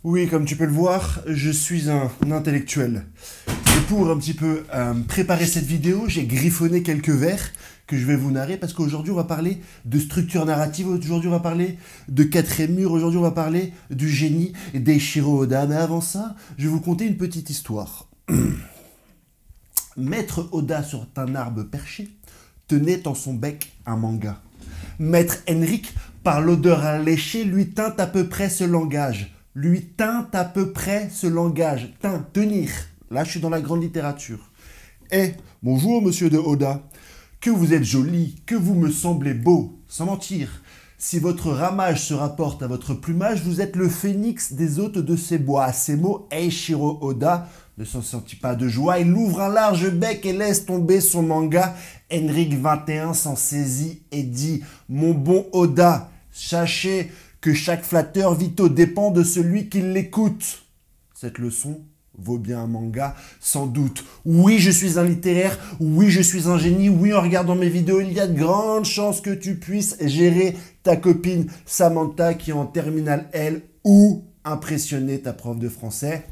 Oui, comme tu peux le voir, je suis un intellectuel. Et pour un petit peu préparer cette vidéo, j'ai griffonné quelques vers que je vais vous narrer parce qu'aujourd'hui on va parler de structure narrative, aujourd'hui on va parler de quatrième mur, aujourd'hui on va parler du génie d'Eiichiro Oda. Mais avant ça, je vais vous conter une petite histoire. Maître Oda sur un arbre perché tenait en son bec un manga. Maître Henrik, par l'odeur alléchée, lui tint à peu près ce langage. Tenir. Là, je suis dans la grande littérature. Eh, bonjour, monsieur de Oda. Que vous êtes joli, que vous me semblez beau, sans mentir. Si votre ramage se rapporte à votre plumage, vous êtes le phénix des hôtes de ces bois. À ces mots, Eiichiro Oda ne s'en sentit pas de joie. Il ouvre un large bec et laisse tomber son manga. Henrik 21 s'en saisit et dit « Mon bon Oda, sachez que chaque flatteur vitaux dépend de celui qui l'écoute. » Cette leçon vaut bien un manga, sans doute. Oui, je suis un littéraire, oui, je suis un génie, oui, en regardant mes vidéos, il y a de grandes chances que tu puisses gérer ta copine Samantha qui est en terminale L ou impressionner ta prof de français.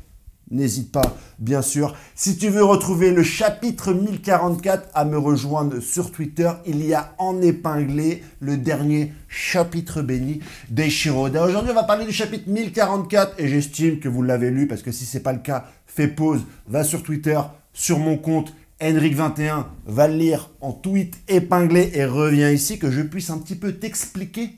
N'hésite pas, bien sûr. Si tu veux retrouver le chapitre 1044, à me rejoindre sur Twitter. Il y a en épinglé le dernier chapitre béni d'Eiichiro Oda. Aujourd'hui, on va parler du chapitre 1044 et j'estime que vous l'avez lu parce que si ce n'est pas le cas, fais pause, va sur Twitter, sur mon compte Henrik21, va le lire en tweet épinglé et reviens ici que je puisse un petit peu t'expliquer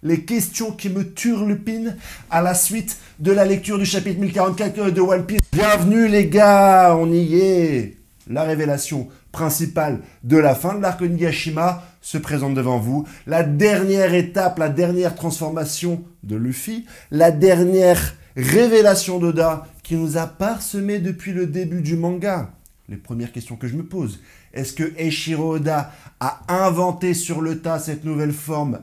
les questions qui me turlupinent à la suite de la lecture du chapitre 1044 de One Piece. Bienvenue les gars, on y est. La révélation principale de la fin de l'arc Onigashima se présente devant vous. La dernière étape, la dernière transformation de Luffy, la dernière révélation d'Oda qui nous a parsemé depuis le début du manga. Les premières questions que je me pose. Est-ce que Eiichiro Oda a inventé sur le tas cette nouvelle forme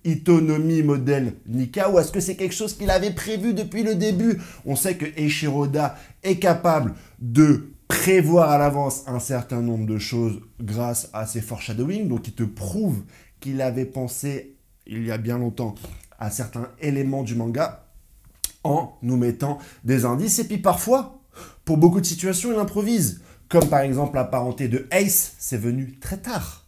Itonomi modèle Nika, ou est-ce que c'est quelque chose qu'il avait prévu depuis le début? On sait que Eiichiro Oda est capable de prévoir à l'avance un certain nombre de choses grâce à ses foreshadowing, donc il te prouve qu'il avait pensé il y a bien longtemps à certains éléments du manga en nous mettant des indices. Et puis parfois, pour beaucoup de situations, il improvise, comme par exemple la parenté de Ace, c'est venu très tard.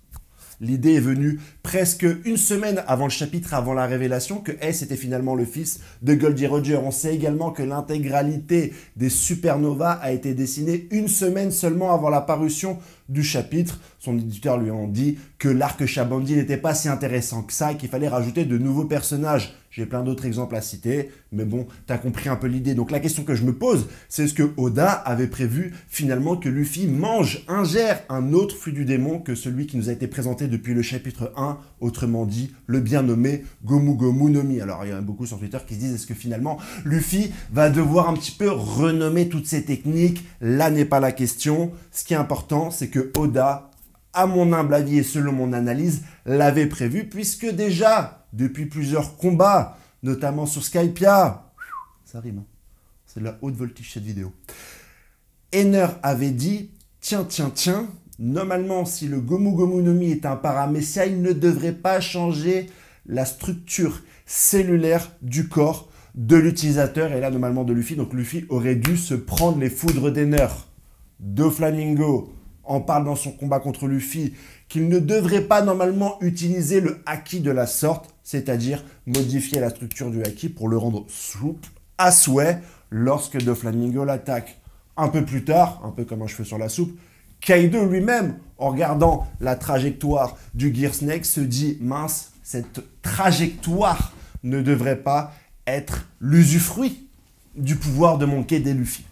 L'idée est venue presque une semaine avant le chapitre, avant la révélation, que Ace était finalement le fils de Goldie Roger. On sait également que l'intégralité des supernovas a été dessinée une semaine seulement avant la parution du chapitre. Son éditeur lui a dit que l'arc Shabandi n'était pas si intéressant que ça et qu'il fallait rajouter de nouveaux personnages. J'ai plein d'autres exemples à citer, mais bon, tu as compris un peu l'idée. Donc la question que je me pose, c'est est-ce que Oda avait prévu finalement que Luffy ingère un autre flux du démon que celui qui nous a été présenté depuis le chapitre 1, autrement dit, le bien nommé Gomu Gomu no Mi. Alors il y en a beaucoup sur Twitter qui se disent est-ce que finalement Luffy va devoir un petit peu renommer toutes ces techniques? Là n'est pas la question. Ce qui est important, c'est que Oda, à mon humble avis et selon mon analyse, l'avait prévu puisque déjà, depuis plusieurs combats, notamment sur Skypiea, ça rime, hein. C'est de la haute voltige cette vidéo. Enner avait dit, tiens, normalement si le Gomu Gomu no Mi est un paramécia, il ne devrait pas changer la structure cellulaire du corps de l'utilisateur, et là normalement de Luffy, donc Luffy aurait dû se prendre les foudres d'Enner. Doflamingo en parle dans son combat contre Luffy, qu'il ne devrait pas normalement utiliser le haki de la sorte, c'est-à-dire modifier la structure du haki pour le rendre souple à souhait lorsque Doflamingo l'attaque. Un peu plus tard, un peu comme un cheveu sur la soupe, Kaido lui-même, en regardant la trajectoire du Gear Snake, se dit « Mince, cette trajectoire ne devrait pas être l'usufruit du pouvoir de mon Quai Luffy. »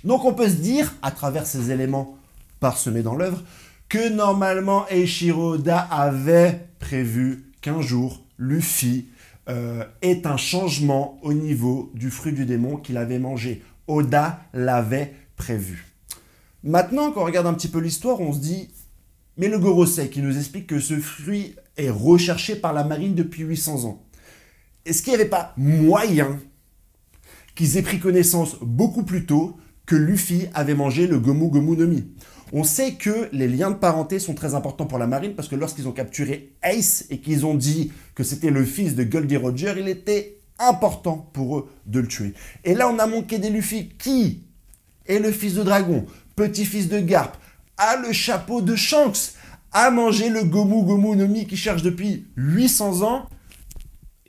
Donc on peut se dire, à travers ces éléments parsemés dans l'œuvre, que normalement Eiichiro Oda avait prévu qu'un jour, Luffy ait un changement au niveau du fruit du démon qu'il avait mangé. Oda l'avait prévu. Maintenant, quand on regarde un petit peu l'histoire, on se dit, mais le Gorosei qui nous explique que ce fruit est recherché par la marine depuis 800 ans. Est-ce qu'il n'y avait pas moyen qu'ils aient pris connaissance beaucoup plus tôt que Luffy avait mangé le Gomu Gomu no Mi? On sait que les liens de parenté sont très importants pour la marine parce que lorsqu'ils ont capturé Ace et qu'ils ont dit que c'était le fils de Goldie Roger, il était important pour eux de le tuer. Et là, on a manqué des Luffy qui est le fils de dragon, petit-fils de Garp, a le chapeau de Shanks, a mangé le Gomu Gomu no Mi qui cherche depuis 800 ans.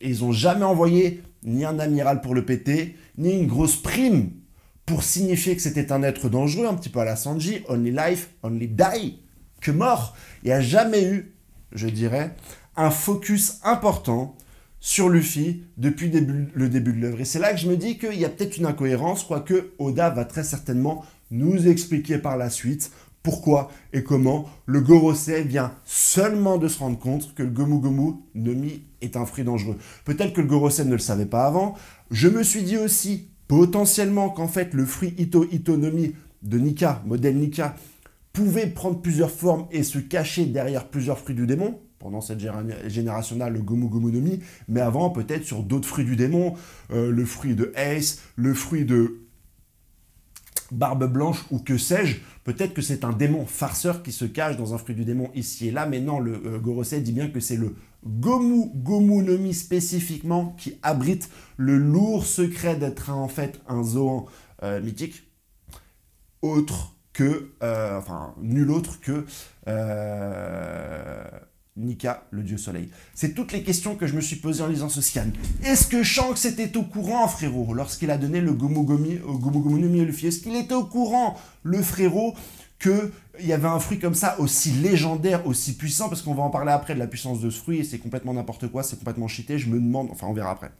Et ils n'ont jamais envoyé ni un amiral pour le péter, ni une grosse prime pour signifier que c'était un être dangereux, un petit peu à la Sanji, only life, only die, que mort. Il n'y a jamais eu, je dirais, un focus important sur Luffy depuis le début de l'œuvre. Et c'est là que je me dis qu'il y a peut-être une incohérence, quoique Oda va très certainement nous expliquer par la suite pourquoi et comment le Gorosei vient seulement de se rendre compte que le Gomu Gomu no Mi est un fruit dangereux. Peut-être que le Gorosei ne le savait pas avant. Je me suis dit aussi, potentiellement, qu'en fait, le fruit Ito Ito no Mi de Nika, modèle Nika, pouvait prendre plusieurs formes et se cacher derrière plusieurs fruits du démon. Pendant cette génération-là, le Gomu Gomu no Mi, mais avant, peut-être sur d'autres fruits du démon, le fruit de Ace, le fruit de Barbe Blanche ou que sais-je. Peut-être que c'est un démon farceur qui se cache dans un fruit du démon ici et là, mais non, le Gorosei dit bien que c'est le Gomu Gomu no Mi spécifiquement qui abrite le lourd secret d'être en fait un Zoan mythique, nul autre que Nika, le dieu soleil. C'est toutes les questions que je me suis posées en lisant ce scan. Est-ce que Shanks était au courant, frérot, lorsqu'il a donné le Gomu Gomu no Mi à Luffy? Est-ce qu'il était au courant, le frérot, qu'il y avait un fruit comme ça, aussi légendaire, aussi puissant? Parce qu'on va en parler après de la puissance de ce fruit, et c'est complètement n'importe quoi, c'est complètement cheaté, je me demande, enfin on verra après.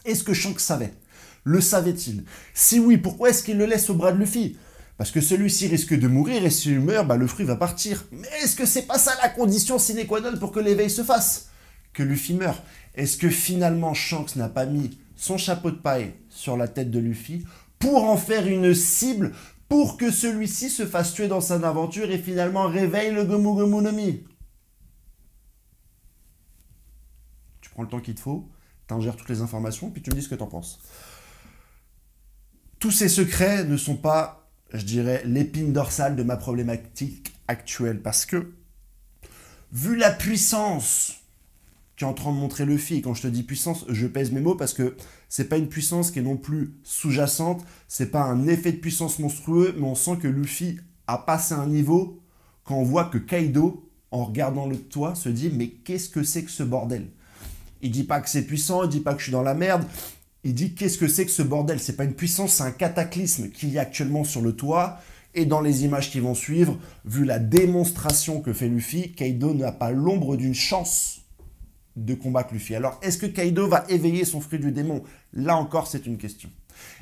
Est-ce que Shanks savait? Le savait-il? Si oui, pourquoi est-ce qu'il le laisse au bras de Luffy? Parce que celui-ci risque de mourir et s'il meurt, le fruit va partir. Mais est-ce que c'est pas ça la condition sine qua non pour que l'éveil se fasse? Que Luffy meure. Est-ce que finalement Shanks n'a pas mis son chapeau de paille sur la tête de Luffy pour en faire une cible pour que celui-ci se fasse tuer dans sa aventure et finalement réveille le Gomu Gomu no Mi? Tu prends le temps qu'il te faut, t'ingères toutes les informations, puis tu me dis ce que t'en penses. Tous ces secrets ne sont pas, je dirais, l'épine dorsale de ma problématique actuelle. Parce que, vu la puissance qu'est en train de montrer Luffy, et quand je te dis puissance, je pèse mes mots parce que c'est pas une puissance qui est non plus sous-jacente, c'est pas un effet de puissance monstrueux, mais on sent que Luffy a passé un niveau quand on voit que Kaido, en regardant le toit, se dit « Mais qu'est-ce que c'est que ce bordel ?» Il dit pas que c'est puissant, il dit pas que je suis dans la merde, il dit qu'est-ce que c'est que ce bordel? C'est pas une puissance, c'est un cataclysme qu'il y a actuellement sur le toit. Et dans les images qui vont suivre, vu la démonstration que fait Luffy, Kaido n'a pas l'ombre d'une chance de combattre Luffy. Alors, est-ce que Kaido va éveiller son fruit du démon? Là encore, c'est une question.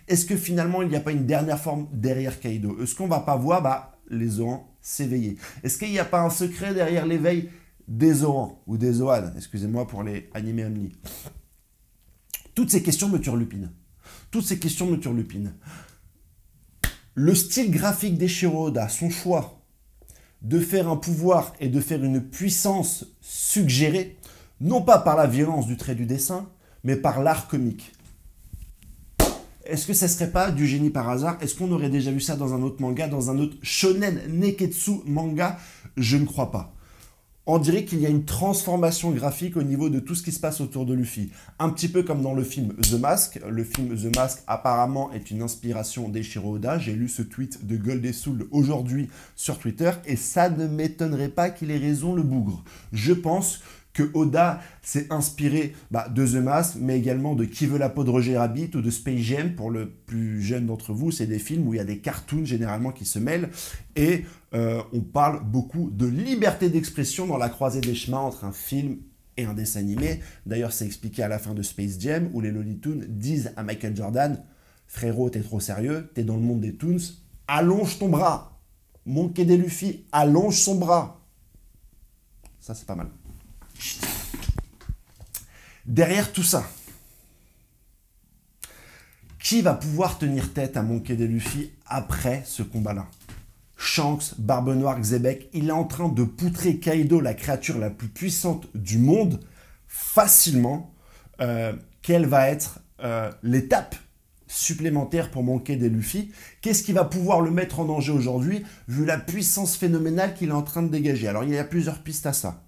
Est-ce que finalement, il n'y a pas une dernière forme derrière Kaido? Est-ce qu'on va pas voir les Zoans s'éveiller? Est-ce qu'il n'y a pas un secret derrière l'éveil des Zoans ou des Zoan? Excusez-moi pour les animés only. Toutes ces questions me turlupinent. Toutes ces questions me turlupinent. Le style graphique d'Eiichiro Oda, son choix de faire un pouvoir et de faire une puissance suggérée, non pas par la violence du trait du dessin, mais par l'art comique. Est-ce que ça serait pas du génie par hasard? Est-ce qu'on aurait déjà vu ça dans un autre manga, dans un autre shonen neketsu manga? Je ne crois pas. On dirait qu'il y a une transformation graphique au niveau de tout ce qui se passe autour de Luffy. Un petit peu comme dans le film The Mask. Le film The Mask, apparemment, est une inspiration d'Eiichiro Oda. J'ai lu ce tweet de Goldesoul aujourd'hui sur Twitter et ça ne m'étonnerait pas qu'il ait raison, le bougre. Je pense que Oda s'est inspiré de The Mask, mais également de Qui veut la peau de Roger Rabbit ou de Space Jam. Pour le plus jeune d'entre vous, c'est des films où il y a des cartoons généralement qui se mêlent. Et on parle beaucoup de liberté d'expression dans la croisée des chemins entre un film et un dessin animé. D'ailleurs, c'est expliqué à la fin de Space Jam, où les Looney Tunes disent à Michael Jordan « Frérot, t'es trop sérieux, t'es dans le monde des Toons, allonge ton bras !» Monkey D. Luffy allonge son bras. Ça, c'est pas mal. Derrière tout ça, qui va pouvoir tenir tête à Monkey D. Luffy après ce combat-là? Shanks, Barbe Noire, Xebec, il est en train de poutrer Kaido, la créature la plus puissante du monde, facilement. Quelle va être l'étape supplémentaire pour Monkey D. Luffy? Qu'est-ce qui va pouvoir le mettre en danger aujourd'hui, vu la puissance phénoménale qu'il est en train de dégager? Alors, il y a plusieurs pistes à ça.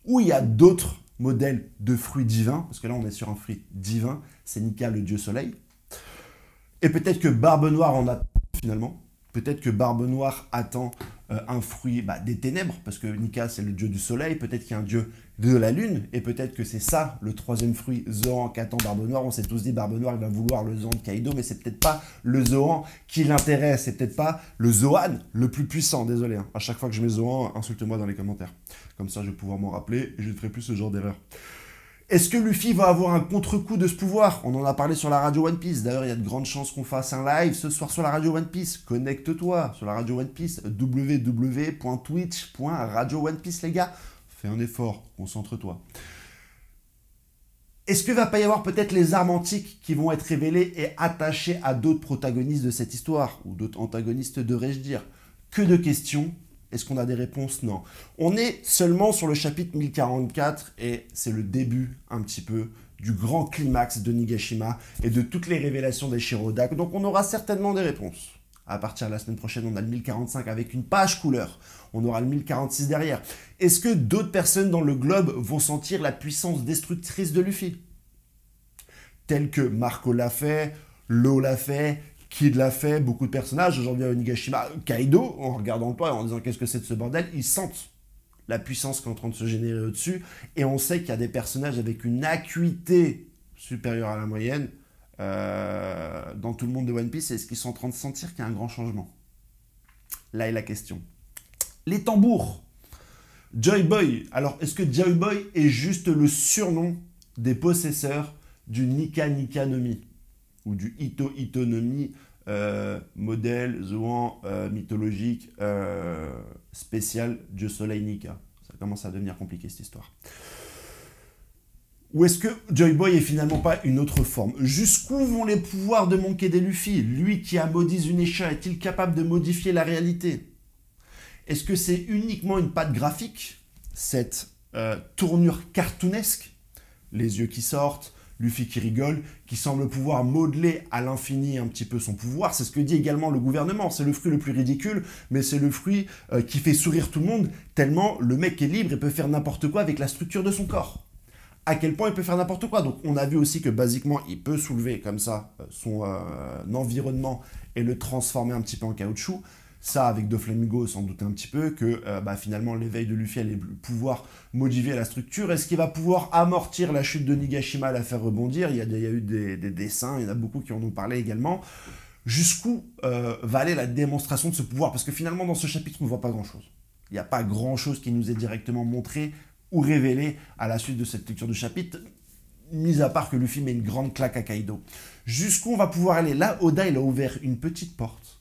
Ou il y a d'autres modèle de fruit divin, parce que là on est sur un fruit divin, c'est Nika, le dieu soleil. Et peut-être que Barbe Noire en attend finalement. Peut-être que Barbe Noire attend un fruit des ténèbres, parce que Nika c'est le dieu du soleil, peut-être qu'il y a un dieu de la lune, et peut-être que c'est ça le troisième fruit, Zoan, qu'attend Barbe Noire. On s'est tous dit Barbe Noire il va vouloir le Zoan de Kaido, mais c'est peut-être pas le Zoan qui l'intéresse, c'est peut-être pas le Zoan le plus puissant, désolé. Hein. À chaque fois que je mets Zoan, insulte-moi dans les commentaires. Comme ça je vais pouvoir m'en rappeler et je ne ferai plus ce genre d'erreur. Est-ce que Luffy va avoir un contre-coup de ce pouvoir? On en a parlé sur la radio One Piece. D'ailleurs, il y a de grandes chances qu'on fasse un live ce soir sur la radio One Piece. Connecte-toi sur la radio One Piece, www.twitch.radio-one-piece, les gars. Fais un effort, concentre-toi. Est-ce qu'il va pas y avoir peut-être les armes antiques qui vont être révélées et attachées à d'autres protagonistes de cette histoire? Ou d'autres antagonistes, devrais-je dire? Que de questions. Est-ce qu'on a des réponses? Non. On est seulement sur le chapitre 1044 et c'est le début un petit peu du grand climax de Nigashima et de toutes les révélations d'Eiichiro Oda. Donc on aura certainement des réponses. À partir de la semaine prochaine, on a le 1045 avec une page couleur. On aura le 1046 derrière. Est-ce que d'autres personnes dans le globe vont sentir la puissance destructrice de Luffy? Tel que Marco l'a fait, Law l'a fait, Kid l'a fait, beaucoup de personnages, aujourd'hui à Onigashima, Kaido, en regardant le toit et en disant qu'est-ce que c'est de ce bordel, ils sentent la puissance qui est en train de se générer au-dessus, et on sait qu'il y a des personnages avec une acuité supérieure à la moyenne dans tout le monde de One Piece. Est-ce qu'ils sont en train de sentir qu'il y a un grand changement? Là est la question. Les tambours. Joy Boy. Alors, est-ce que Joy Boy est juste le surnom des possesseurs du Nika Nika no Mi ou du Ito Ito no Mi, modèle Zoan mythologique spécial Dieu Soleil Nika? Ça commence à devenir compliqué cette histoire. Ou est-ce que Joy Boy est finalement pas une autre forme? Jusqu'où vont les pouvoirs de Monkey D. Luffy? Lui qui a maudit Zunisha, est-il capable de modifier la réalité? Est-ce que c'est uniquement une patte graphique, cette tournure cartoonesque, les yeux qui sortent, Luffy qui rigole, qui semble pouvoir modeler à l'infini un petit peu son pouvoir? C'est ce que dit également le gouvernement. C'est le fruit le plus ridicule, mais c'est le fruit qui fait sourire tout le monde, tellement le mec est libre et peut faire n'importe quoi avec la structure de son corps. À quel point il peut faire n'importe quoi. Donc on a vu aussi que basiquement, il peut soulever comme ça son environnement et le transformer un petit peu en caoutchouc. Ça, avec Doflamingo, sans doute un petit peu, que finalement l'éveil de Luffy allait pouvoir modifier la structure. Est-ce qu'il va pouvoir amortir la chute de Nigashima, la faire rebondir? Il y a eu des dessins, il y en a beaucoup qui en ont parlé également. Jusqu'où va aller la démonstration de ce pouvoir? Parce que finalement, dans ce chapitre, on ne voit pas grand-chose. Il n'y a pas grand-chose qui nous est directement montré ou révélé à la suite de cette lecture de chapitre, mis à part que Luffy met une grande claque à Kaido. Jusqu'où on va pouvoir aller? Là, Oda, il a ouvert une petite porte.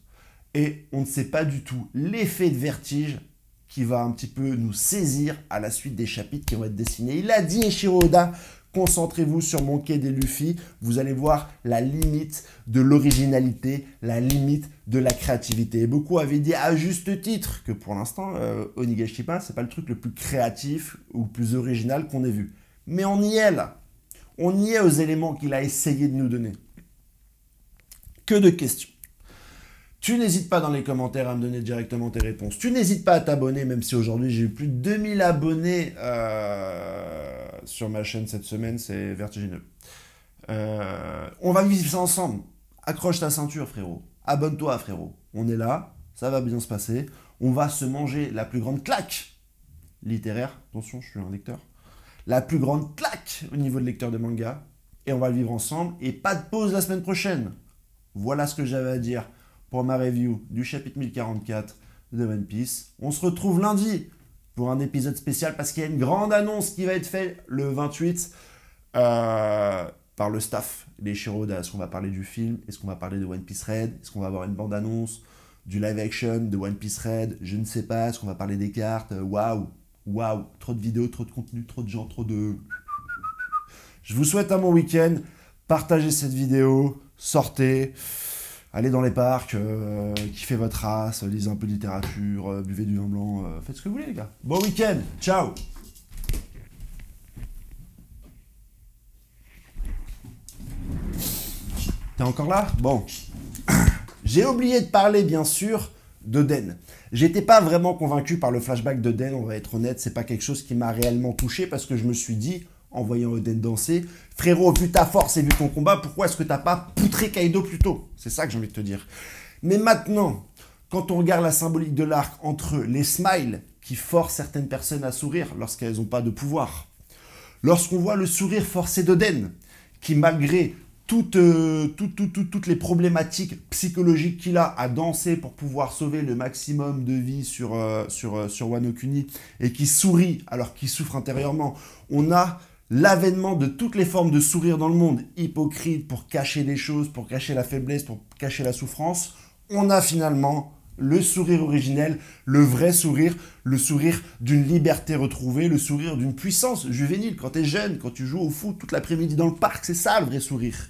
Et on ne sait pas du tout l'effet de vertige qui va un petit peu nous saisir à la suite des chapitres qui vont être dessinés. Il a dit, Eiichiro Oda, concentrez-vous sur Monkey D. Luffy, vous allez voir la limite de l'originalité, la limite de la créativité. Et beaucoup avaient dit à juste titre que pour l'instant, Onigashima, c'est pas le truc le plus créatif ou le plus original qu'on ait vu. Mais on y est là. On y est aux éléments qu'il a essayé de nous donner. Que de questions. Tu n'hésites pas dans les commentaires à me donner directement tes réponses. Tu n'hésites pas à t'abonner, même si aujourd'hui j'ai eu plus de 2000 abonnés sur ma chaîne cette semaine, c'est vertigineux. On va vivre ça ensemble. Accroche ta ceinture, frérot. Abonne-toi, frérot. On est là, ça va bien se passer. On va se manger la plus grande claque littéraire. Attention, je suis un lecteur. La plus grande claque au niveau de lecteur de manga. Et on va le vivre ensemble. Et pas de pause la semaine prochaine. Voilà ce que j'avais à dire pour ma review du chapitre 1044 de One Piece. On se retrouve lundi pour un épisode spécial parce qu'il y a une grande annonce qui va être faite le 28 par le staff d'Eiichiro Oda. Est-ce qu'on va parler du film? Est-ce qu'on va parler de One Piece Red? Est-ce qu'on va avoir une bande-annonce du live-action de One Piece Red? Je ne sais pas. Est-ce qu'on va parler des cartes? Waouh! Waouh! Trop de vidéos, trop de contenu, trop de gens, trop de... Je vous souhaite un bon week-end. Partagez cette vidéo. Sortez. Allez dans les parcs, kiffez votre race, lisez un peu de littérature, buvez du vin blanc, faites ce que vous voulez les gars. Bon week-end, ciao. T'es encore là? Bon. J'ai oublié de parler bien sûr d'Oden. J'étais pas vraiment convaincu par le flashback de Den, on va être honnête, c'est pas quelque chose qui m'a réellement touché parce que je me suis dit, en voyant Oden danser, frérot, vu ta force et vu ton combat, pourquoi est-ce que t'as pas poutré Kaido plus tôt? C'est ça que j'ai envie de te dire. Mais maintenant, quand on regarde la symbolique de l'arc entre les smiles qui forcent certaines personnes à sourire lorsqu'elles n'ont pas de pouvoir, lorsqu'on voit le sourire forcé d'Oden, qui malgré toutes les problématiques psychologiques qu'il a à danser pour pouvoir sauver le maximum de vie sur Wano Kuni et qui sourit alors qu'il souffre intérieurement, on a l'avènement de toutes les formes de sourire dans le monde, hypocrite pour cacher les choses, pour cacher la faiblesse, pour cacher la souffrance. On a finalement le sourire originel, le vrai sourire, le sourire d'une liberté retrouvée, le sourire d'une puissance juvénile. Quand tu es jeune, quand tu joues au foot toute l'après-midi dans le parc, c'est ça le vrai sourire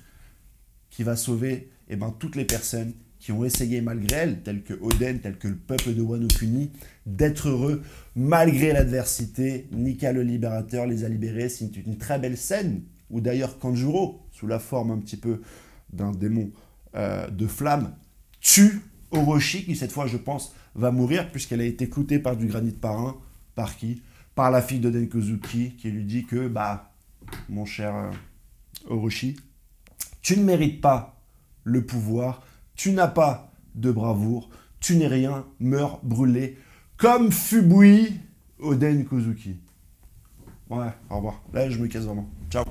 qui va sauver toutes les personnes qui ont essayé malgré elles, telles que Oden, telles que le peuple de Wano Kuni, d'être heureux malgré l'adversité. Nika le libérateur les a libérés. C'est une très belle scène où d'ailleurs Kanjuro, sous la forme un petit peu d'un démon de flamme, tue Orochi, qui cette fois, je pense, va mourir puisqu'elle a été cloutée par du granit parrain. Par qui? Par la fille d'Oden Kozuki, qui lui dit que, mon cher Orochi, tu ne mérites pas le pouvoir, tu n'as pas de bravoure, tu n'es rien, meurs brûlé, comme Fubui Oden Kozuki. Ouais, au revoir. Là, je me casse vraiment. Ciao.